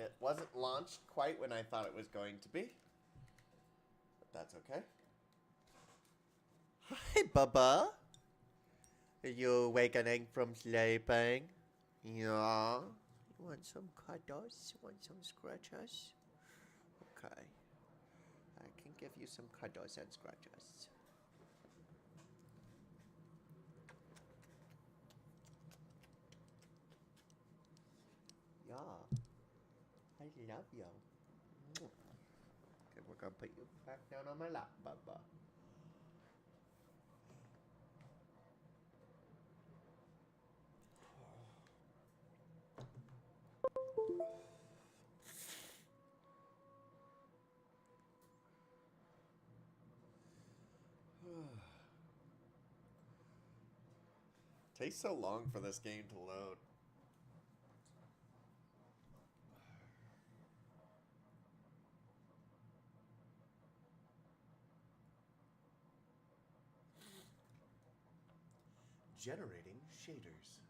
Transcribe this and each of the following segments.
It wasn't launched quite when I thought it was going to be. But that's okay. Hi, Bubba. Are you awakening from sleeping? Yeah. You want some cuddles? You want some scratches? Okay. I can give you some cuddles and scratches. Yeah. I love you. Okay, we're gonna put you back down on my lap, Bubba. Takes so long for this game to load. Generating shaders.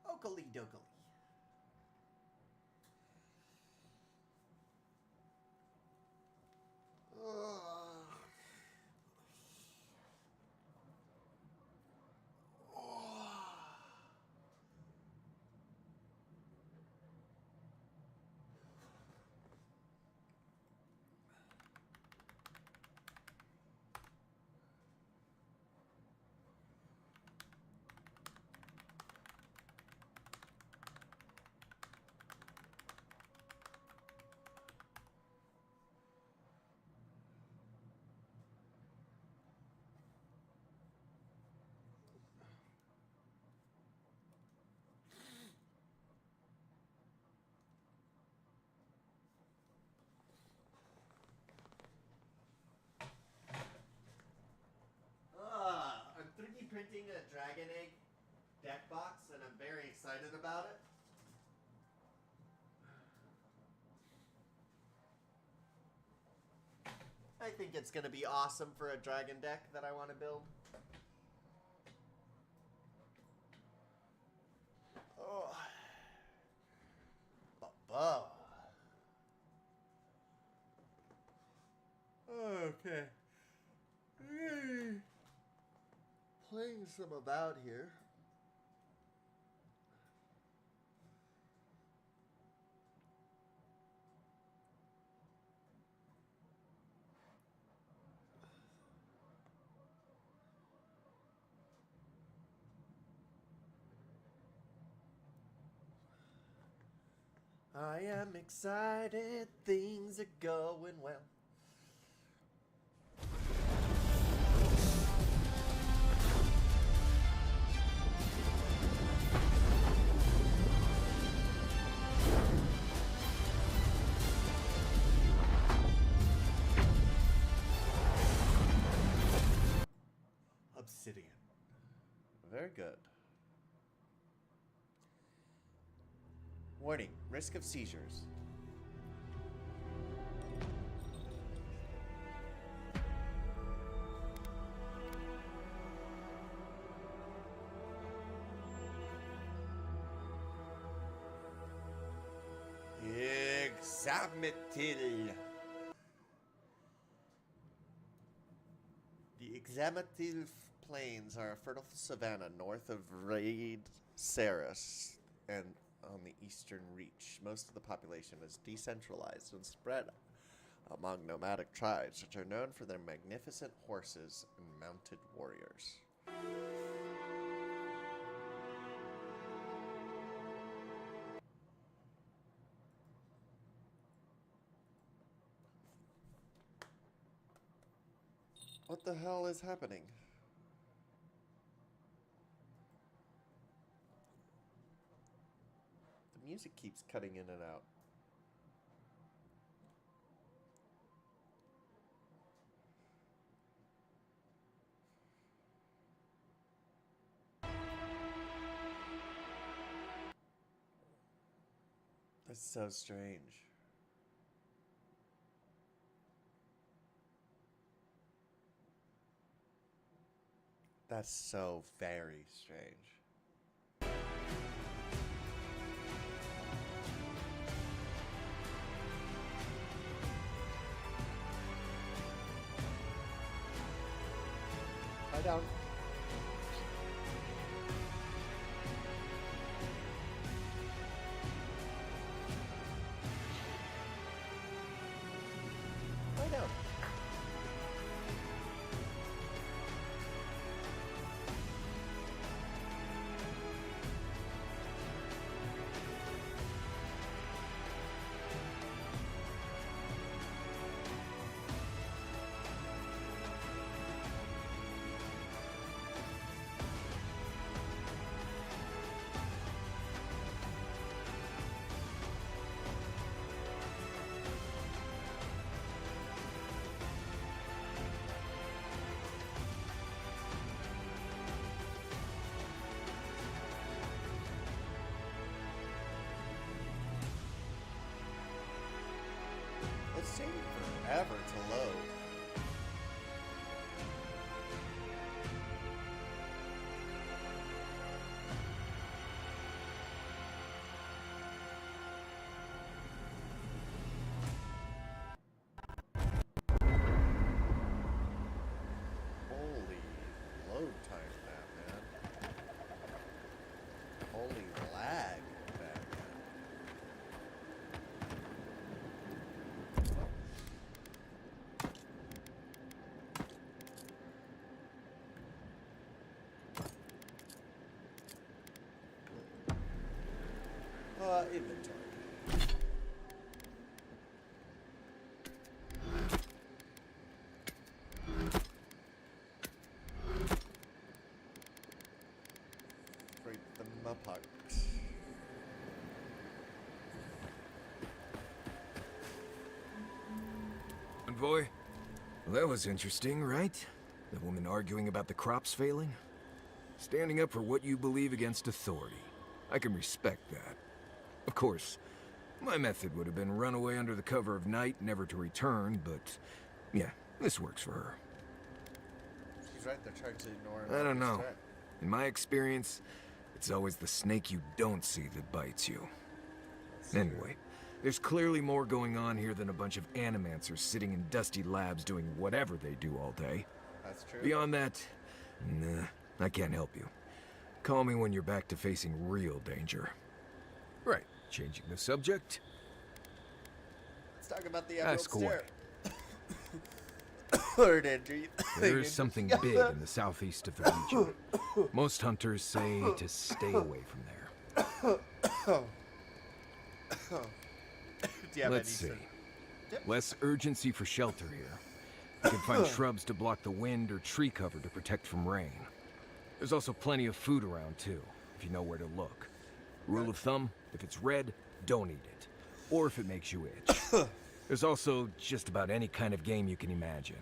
Oakley dokley. I'm 3D printing a dragon egg deck box, and I'm very excited about it. I think it's going to be awesome for a dragon deck that I want to build. Oh. Bubba. Okay. Playing some Avowed here. I am excited, things are going well. Obsidian. Very good. Warning, risk of seizures. Examatil. The Examatil Plains are a fertile savanna north of Raid Saris and on the eastern reach. Most of the population is decentralized and spread among nomadic tribes, which are known for their magnificent horses and mounted warriors. What the hell is happening? The music keeps cutting in and out. That's so strange. That's so very strange. Lie down. Lie down. It's taking forever to load. Holy load time, Batman. Holy lag, Batman. Inventory. Break them apart. Boy, well, that was interesting, right? The woman arguing about the crops failing? Standing up for what you believe against authority. I can respect that. Of course, my method would have been run away under the cover of night, never to return, but yeah, this works for her. She's right, they're trying to ignore I don't know. threat. In my experience, it's always the snake you don't see that bites you. Anyway, there's clearly more going on here than a bunch of animancers sitting in dusty labs doing whatever they do all day. That's true. Beyond that, nah, I can't help you. Call me when you're back to facing real danger. Right, changing the subject. Let's talk about the Ask away. Third entry. There's something big in the southeast of the region. Most hunters say to stay away from there. Let's see. Less urgency for shelter here. You can find shrubs to block the wind or tree cover to protect from rain. There's also plenty of food around too, if you know where to look. Rule of thumb, if it's red, don't eat it. Or if it makes you itch. There's also just about any kind of game you can imagine.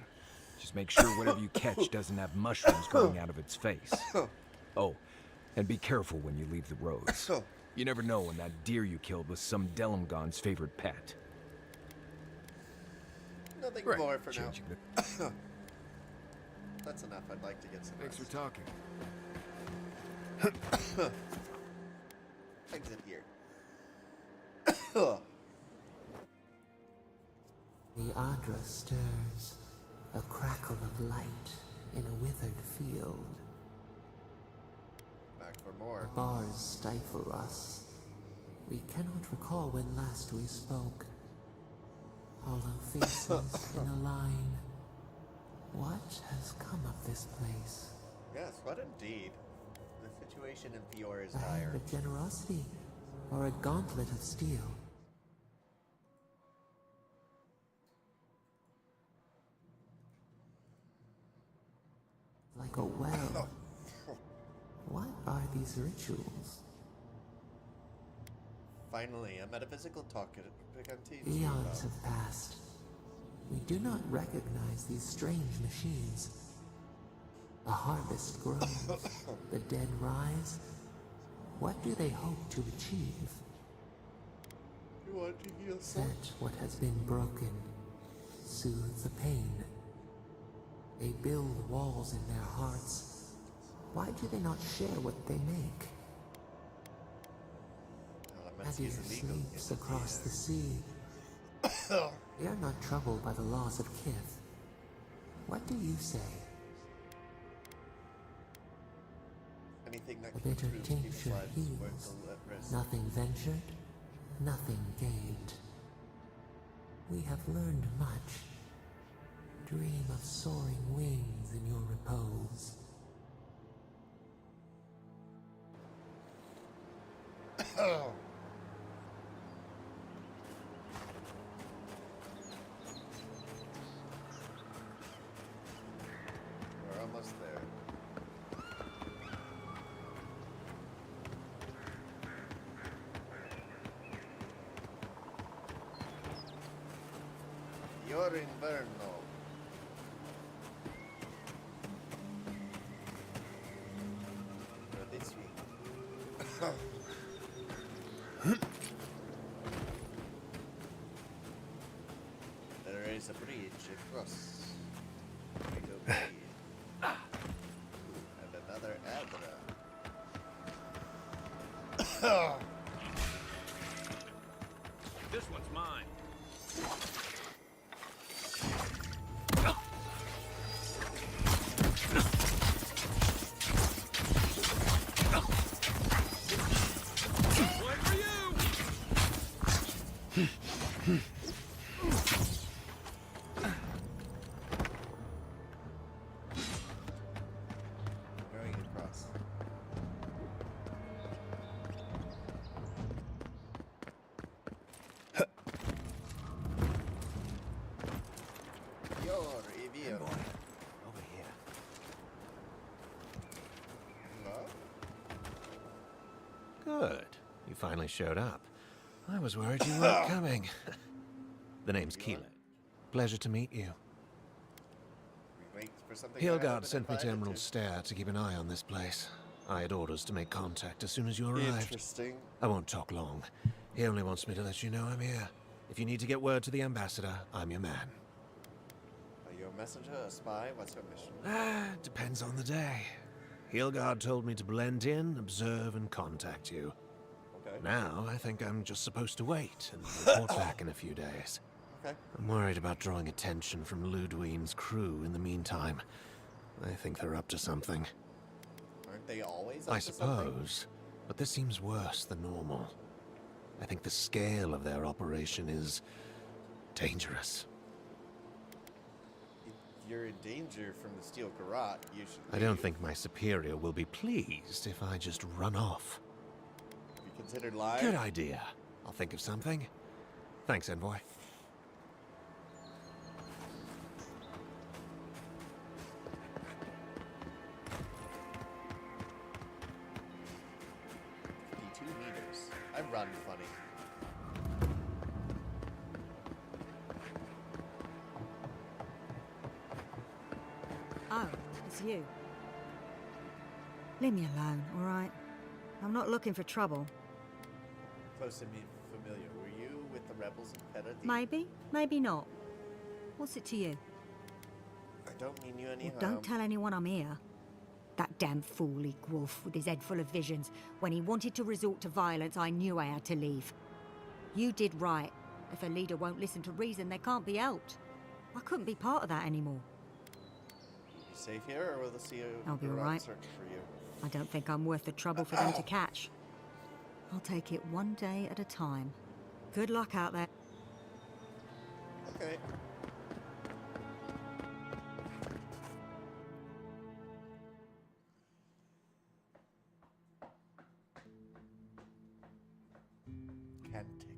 Just make sure whatever you catch doesn't have mushrooms growing out of its face. Oh, and be careful when you leave the roads. You never know when that deer you killed was some Delumgon's favorite pet. Nothing Right, more for changing now. That's enough. I'd like to get some Thanks for rest. talking. Exit here. The Adra stirs, a crackle of light in a withered field. Back for more. Bars stifle us. We cannot recall when last we spoke. Hollow faces in a line. What has come of this place? Yes, what indeed. The situation in Fior is A hand dire. of generosity, or a gauntlet of steel? Like a well. What are these rituals? Finally, a metaphysical talk can teach you Eons about. have passed. We do not recognize these strange machines. A harvest grows, the dead rise. What do they hope to achieve? You want to heal some? Fetch what has been broken. Soothe the pain. They build walls in their hearts. Why do they not share what they make? Adir sleeps across the sea. They are not troubled by the laws of Kith. What do you say? Anything that A can bitter improve people's tincture lives is worth heals. the risk. Nothing ventured, nothing gained. We have learned much. Dream of soaring wings in your repose. We're almost there. You're Inverno. This way. There is a bridge across. We go by. And another Abra. This one's mine. One for you! Going across. Your Evio. Over here. Hello? Good. You finally showed up. I was worried you weren't coming. The name's Keelan. Pleasure to meet you. We wait for something. I haven't Hilgard been sent me to invited Emerald Stair to keep an eye on this place. I had orders to make contact as soon as you arrived. Interesting. I won't talk long. He only wants me to let you know I'm here. If you need to get word to the ambassador, I'm your man. Are you a messenger, a spy? What's your mission? Depends on the day. Hilgard told me to blend in, observe, and contact you. Okay. Now, I think I'm just supposed to wait and report back in a few days. Okay. I'm worried about drawing attention from Ludwine's crew in the meantime. I think they're up to something. Aren't they always up I to something? suppose, but this seems worse than normal. I think the scale of their operation is dangerous. If you're in danger from the steel garrote, you should I don't leave. think my superior will be pleased if I just run off. Have you considered lying? Good idea. I'll think of something. Thanks, Envoy. meters. I run funny. Oh, it's you. Leave me alone, all right? I'm not looking for trouble. Close to me familiar. Were you with the rebels in Petah? Maybe, maybe not. What's it to you? I don't mean you any Well, harm. don't tell anyone I'm here. That damn fool Wolf with his head full of visions. When he wanted to resort to violence, I knew I had to leave. You did right. If a leader won't listen to reason, they can't be helped. I couldn't be part of that anymore. You safe here, or will the CEO I'll be all garrote right. search for you? I don't think I'm worth the trouble for them to catch. I'll take it one day at a time. Good luck out there. Okay. Cantic.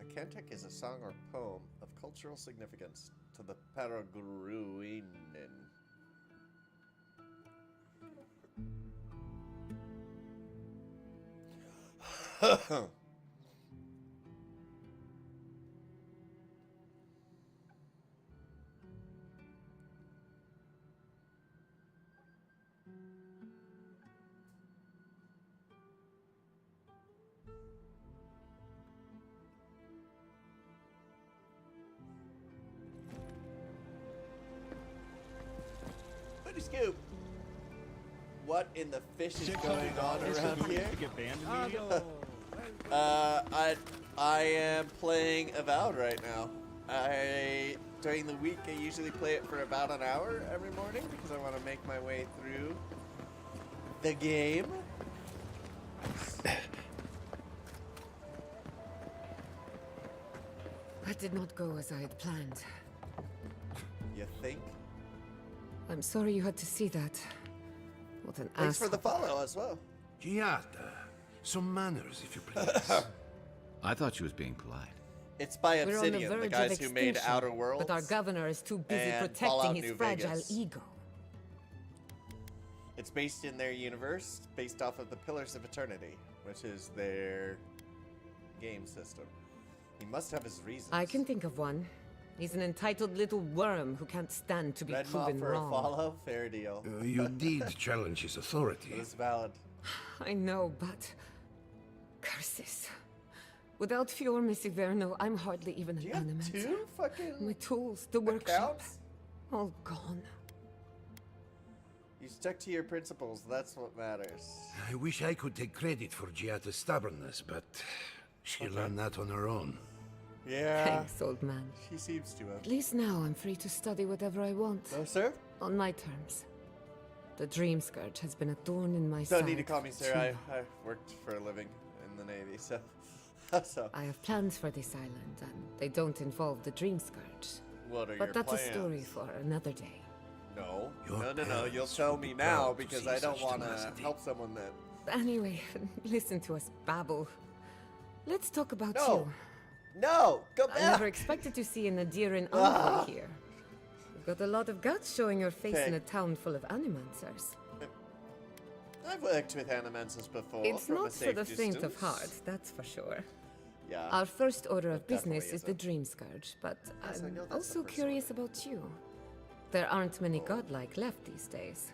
A cantic is a song or poem of cultural significance to the Paraguayan. Mighty Scoop. What in the fish is going on around here? I am playing Avowed right now. During the week, I usually play it for about an hour every morning because I want to make my way through the game. That did not go as I had planned. You think? I'm sorry you had to see that. What an Thanks for asshole. the follow as well. Giada, some manners, if you please. I thought she was being polite. It's by We're on the Obsidian, verge the of guys who made extinction, Outer Worlds. but our governor is too busy and Fallout protecting his New fragile Vegas. ego. It's based in their universe, based off of the Pillars of Eternity, which is their game system. He must have his reasons. I can think of one. He's an entitled little worm who can't stand to be Red Maw proven for wrong. a follow, fair deal. You did challenge his authority. It was valid. I know, but... Curses. Without Fior Misiverno, I'm hardly even Do an you have animate. two fucking My tools, the workshop, accounts? all gone. You stuck to your principles, that's what matters. I wish I could take credit for Giada's stubbornness, but she learned that on her own. Yeah, Thanks, old man. she seems to have. At least now I'm free to study whatever I want. No, sir? On my terms. The Dream Scourge has been a thorn in my side. Don't need to call me for sir, too I long. worked for a living in the Navy, so... so, I have plans for this island, and they don't involve the Dream Scourge. what are But your that's plans? a story for another day. No, Your no, you'll parents tell will me be now proud to because see I don't such want to tenacity. help someone that... Anyway, listen to us babble. Let's talk about No, you. No! Go I never back! expected to see an Adiran Ah. envoy here. You've got a lot of guts showing your face in Okay. a town full of animancers. I've worked with Animensis before. It's from a not for safe the faint of distance. heart, that's for sure. Yeah. Our first order of It definitely business is the isn't. Dream Scourge, but Yes, I know I'm that's the also first curious about you. There aren't many godlike left these days.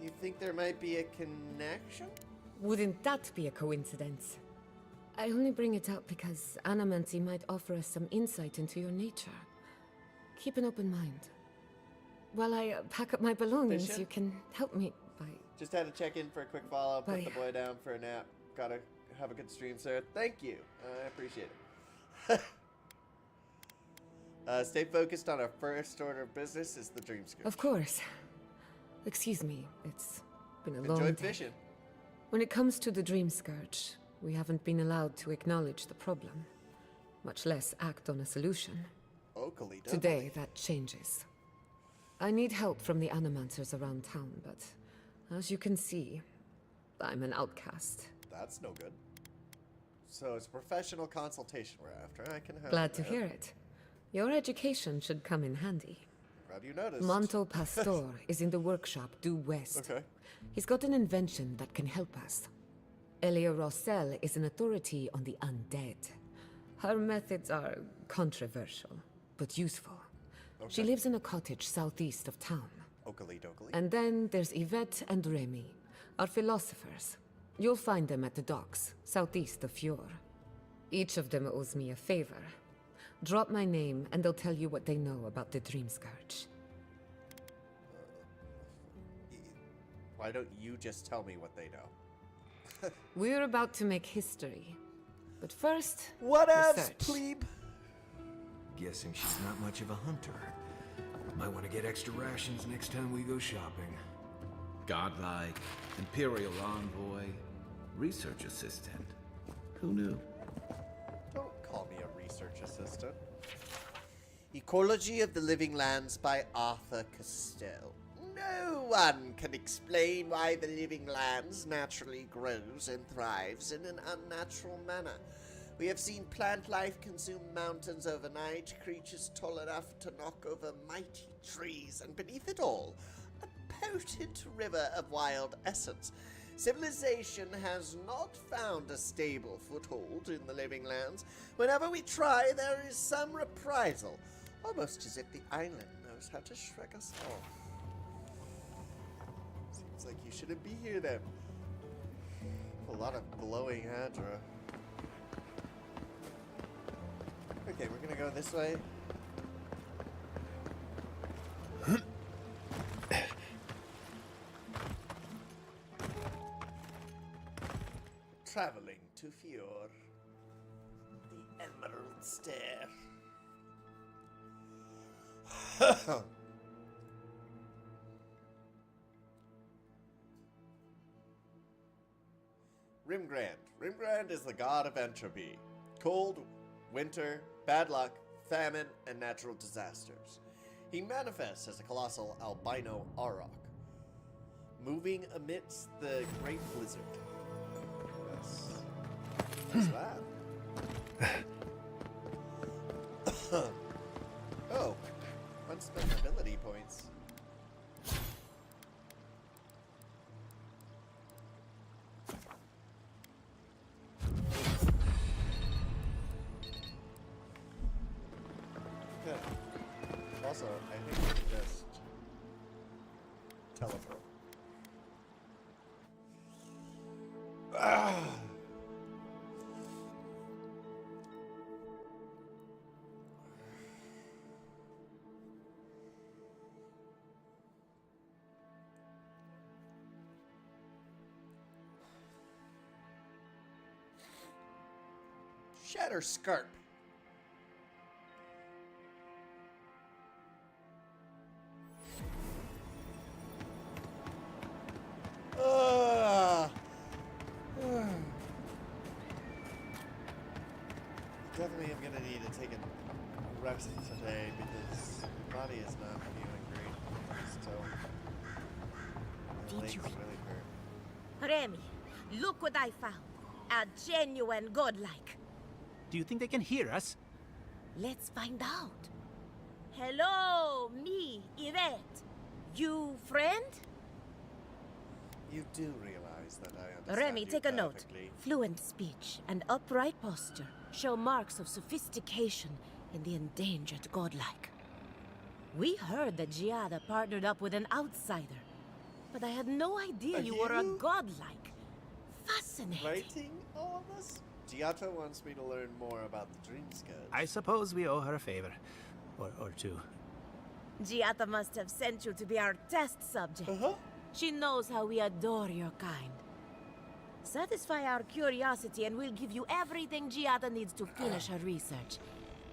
You think there might be a connection? Wouldn't that be a coincidence? I only bring it up because Anamancy might offer us some insight into your nature. Keep an open mind. While I pack up my belongings, Fisher? you can help me by... Just had to check in for a quick follow. Put Bye. the boy down for a nap. Gotta have a good stream, sir. Thank you. I appreciate it. Stay focused on our first order of business is the Dream Scourge. Of course. Excuse me, it's been a long Enjoyed day. fishing. When it comes to the Dream Scourge, we haven't been allowed to acknowledge the problem, much less act on a solution. Oakley, don't Today, that changes. I need help from the Animancers around town, but as you can see, I'm an outcast. That's no good. So it's professional consultation we're after. I can have Glad to that. hear it. Your education should come in handy. Glad you noticed. Monto Pastor is in the workshop due west. Okay. He's got an invention that can help us. Elia Rossell is an authority on the undead. Her methods are controversial, but useful. She Okay. lives in a cottage southeast of town. Oakley dokley. And then there's Yvette and Remy, our philosophers. You'll find them at the docks, southeast of Fjord. Each of them owes me a favor. Drop my name, and they'll tell you what they know about the Dream Scourge. Why don't you just tell me what they know? We're about to make history. But first, What else, research. plebe? Guessing she's not much of a hunter. Might want to get extra rations next time we go shopping. Godlike, Imperial envoy, research assistant. Who knew? Don't call me a research assistant. Ecology of the Living Lands by Arthur Castell. No one can explain why the living lands naturally grows and thrives in an unnatural manner. We have seen plant life consume mountains overnight, creatures tall enough to knock over mighty trees, and beneath it all, a potent river of wild essence. Civilization has not found a stable foothold in the living lands. Whenever we try, there is some reprisal, almost as if the island knows how to shrug us off. Seems like you shouldn't be here then. A lot of glowing Hadra. Okay, we're gonna go this way. traveling to Fjord. The Emerald Stair. Rimgrand. Rimgrand is the god of entropy. Cold, winter, bad luck, famine, and natural disasters. He manifests as a colossal albino auroch, moving amidst the great blizzard. Yes. What's that? Oh, unspent ability points. Good. Also, I think we can just teleport. Ah! Shatter Scarp. Definitely am gonna need to take a rest today because my body is not feeling great. Still, my legs really hurt. Remy, look what I found. A genuine godlike. Do you think they can hear us? Let's find out. Hello, me, Yvette. You friend? You do realize that I understand Remy, you take a note. perfectly. Fluent speech and upright posture show marks of sophistication in the endangered godlike. We heard that Giada partnered up with an outsider, but I had no idea you were a godlike. Fascinating. Writing all of this? Giada wants me to learn more about the dream scourge. I suppose we owe her a favor. Or two. Giada must have sent you to be our test subject. She knows how we adore your kind. Satisfy our curiosity and we'll give you everything Giada needs to finish her research.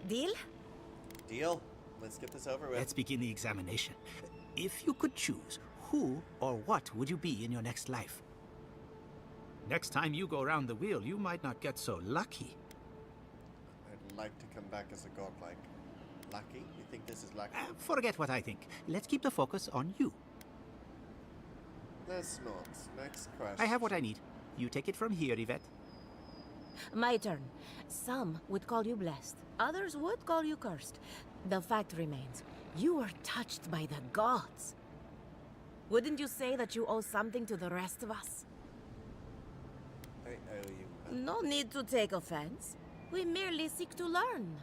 Deal? Deal. Let's get this over with. Let's begin the examination. If you could choose, who or what would you be in your next life? Next time you go around the wheel, you might not get so lucky. I'd like to come back as a godlike. Lucky? You think this is lucky? Forget what I think. Let's keep the focus on you. Let's not. Next question. I have what I need. You take it from here, Yvette. My turn. Some would call you blessed. Others would call you cursed. The fact remains, you were touched by the gods. Wouldn't you say that you owe something to the rest of us? I owe you. No need to take offense. We merely seek to learn.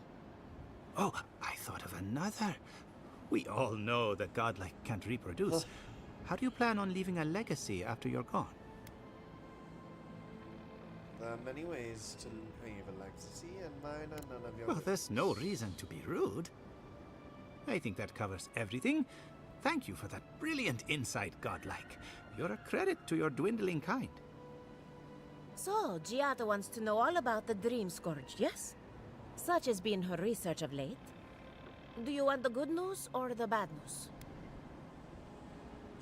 Oh, I thought of another. We all know that godlike can't reproduce. How do you plan on leaving a legacy after you're gone? There are many ways to leave a legacy, and mine are none of your Well, there's no reason to be rude. I think that covers everything. Thank you for that brilliant insight, godlike. You're a credit to your dwindling kind. So, Giada wants to know all about the Dream Scourge, yes? Such has been her research of late. Do you want the good news or the bad news?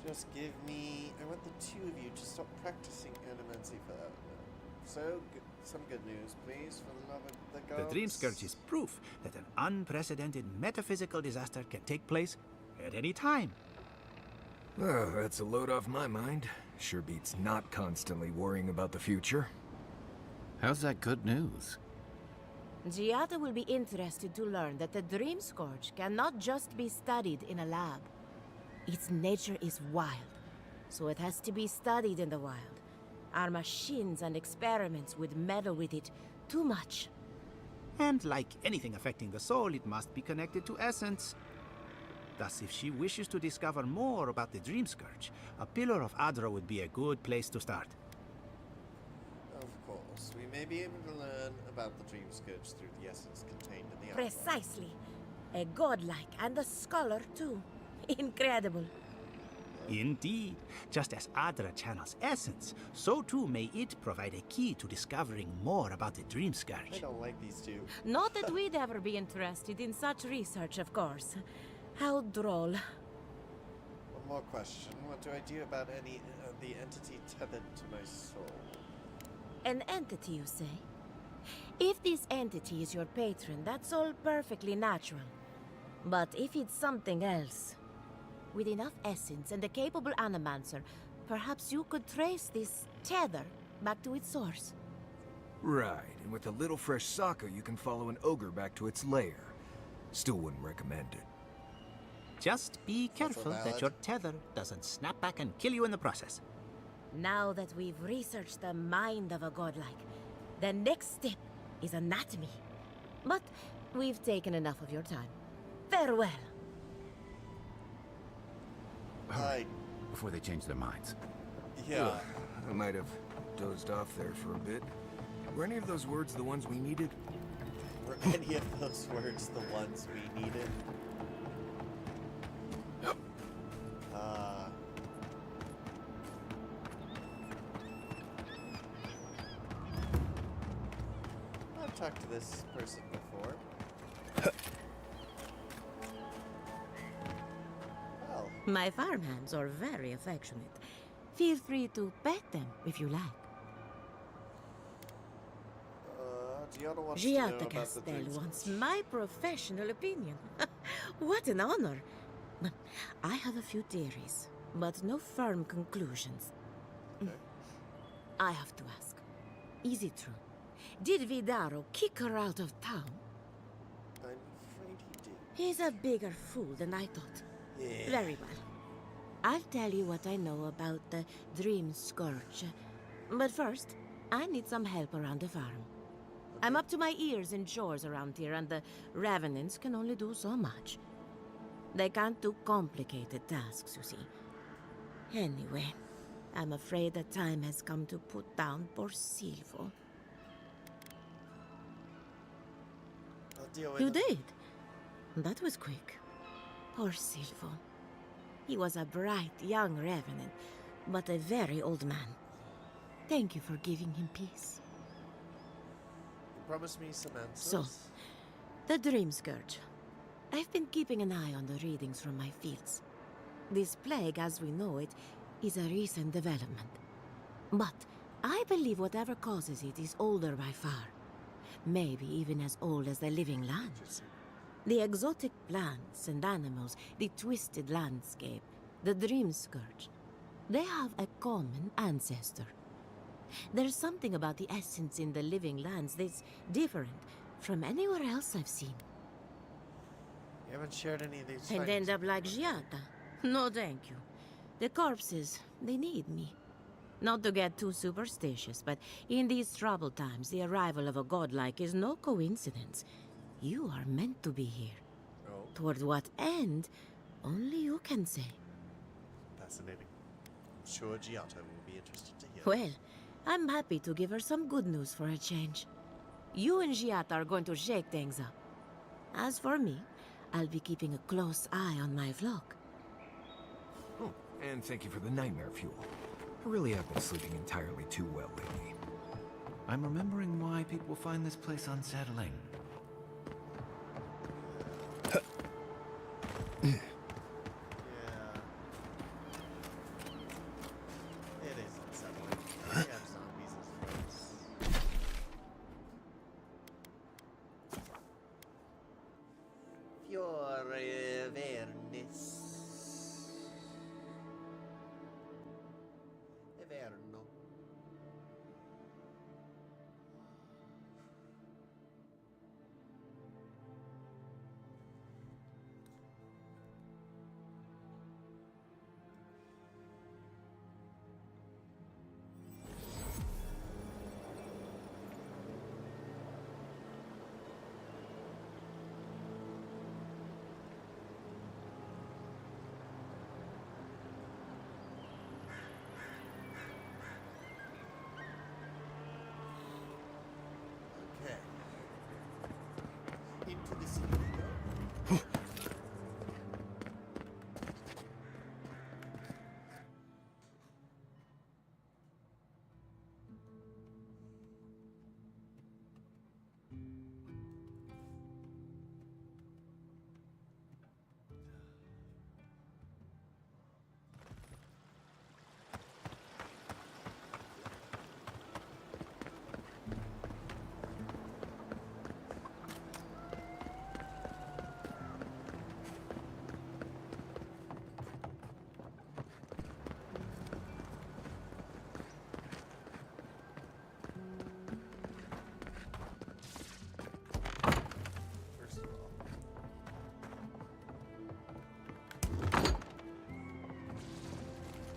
Just give me... I want the two of you to stop practicing animancy for that. So, some good news, please, for the love of the gods. The Dream Scourge is proof that an unprecedented metaphysical disaster can take place at any time. Oh, that's a load off my mind. Sure beats not constantly worrying about the future. How's that good news? Giada will be interested to learn that the Dream Scourge cannot just be studied in a lab. Its nature is wild, so it has to be studied in the wild. Our machines and experiments would meddle with it too much. And like anything affecting the soul, it must be connected to essence. Thus, if she wishes to discover more about the Dream Scourge, a Pillar of Adra would be a good place to start. Of course, we may be able to learn about the Dream Scourge through the essence contained in the Precisely. A godlike and a scholar, too. Incredible. Indeed. Just as Adra channels essence, so too may it provide a key to discovering more about the Dream I Scourge. don't like these two. Not that we'd ever be interested in such research, of course. How droll. One more question. What do I do about any the entity tethered to my soul? An entity, you say? If this entity is your patron, that's all perfectly natural. But if it's something else, with enough essence and a capable animancer, perhaps you could trace this tether back to its source. Right, and with a little fresh soccer, you can follow an ogre back to its lair. Still wouldn't recommend it. Just be Also careful that valid. your tether doesn't snap back and kill you in the process. Now that we've researched the mind of a godlike, the next step is anatomy. But we've taken enough of your time. Farewell. I Before they change their minds. yeah. I might have dozed off there for a bit. Were any of those words the ones we needed? Were any of those words the ones we needed? I've talked to this person before. Well, My farmhands are very affectionate. Feel free to pet them if you like. Gianna wants to know Giata about the Castel dreams. wants my professional opinion. What an honor. I have a few theories, but no firm conclusions. Okay. I have to ask, is it true? Did Vidaro kick her out of town? I'm afraid he did. He's a bigger fool than I thought. Yeah. Very well. I'll tell you what I know about the Dream Scourge. But first, I need some help around the farm. I'm up to my ears in chores around here, and the Revenants can only do so much. They can't do complicated tasks, you see. Anyway, I'm afraid the time has come to put down poor Silvo. I'll deal with You it. did? That was quick. Poor Silvo. He was a bright young Revenant, but a very old man. Thank you for giving him peace. You promised me some answers. So, the Dream Scourge. I've been keeping an eye on the readings from my fields. This plague, as we know it, is a recent development. But I believe whatever causes it is older by far. Maybe even as old as the living land. The exotic plants and animals, the twisted landscape, the Dream Scourge. They have a common ancestor. There's something about the essence in the living lands that's different from anywhere else I've seen. You haven't shared any of these And findings end up with like me. Giata. No, thank you. The corpses, they need me. Not to get too superstitious, but in these troubled times, the arrival of a godlike is no coincidence. You are meant to be here. Oh, Toward what end, only you can say. fascinating. I'm sure Giotto will be interested to hear. Well, I'm happy to give her some good news for a change. You and Giata are going to shake things up. As for me, I'll be keeping a close eye on my flock. Oh, and thank you for the nightmare fuel. I really have been sleeping entirely too well lately. I'm remembering why people find this place unsettling. Yeah. It is unsettling. We have zombies as friends. Fiore Vernis. Everno.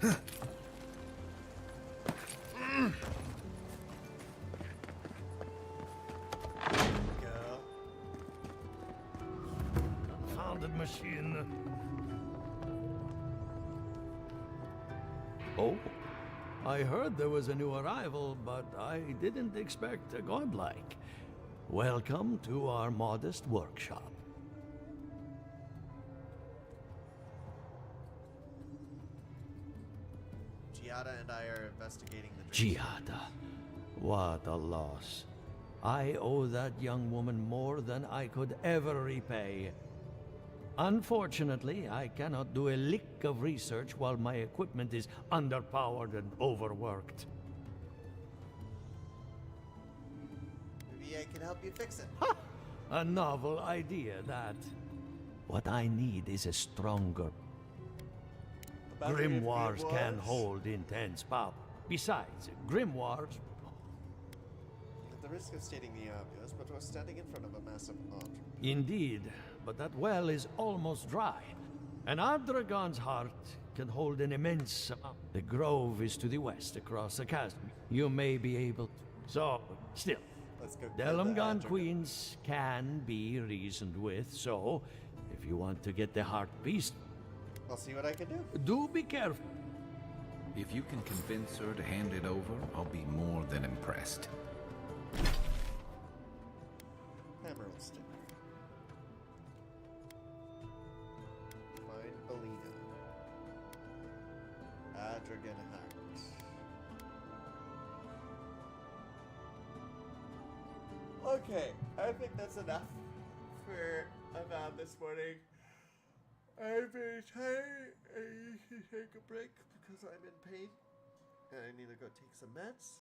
Go. Confounded machine. Oh, I heard there was a new arrival, but I didn't expect a godlike. Welcome to our modest workshop. Giada and I are investigating the dream. Giada, what a loss. I owe that young woman more than I could ever repay. Unfortunately, I cannot do a lick of research while my equipment is underpowered and overworked. Maybe I can help you fix it. Ha! A novel idea, that. What I need is a stronger... Grimoires can hold intense power. Besides, grimoires... At the risk of stating the obvious, but we're standing in front of a massive altar. Indeed, but that well is almost dry. An Ardragon's heart can hold an immense amount. The grove is to the west, across the chasm. You may be able to... So, still, Let's go kill the Delumgon Adragon. queens can be reasoned with, so if you want to get the heart piece, I'll see what I can do. do be careful. If you can convince her to hand it over, I'll be more than impressed. Emerald stick. Find Belina. Adragon heart. Okay, I think that's enough for Avowed this morning. I'm very tired. I need to take a break because I'm in pain. And I need to go take some meds.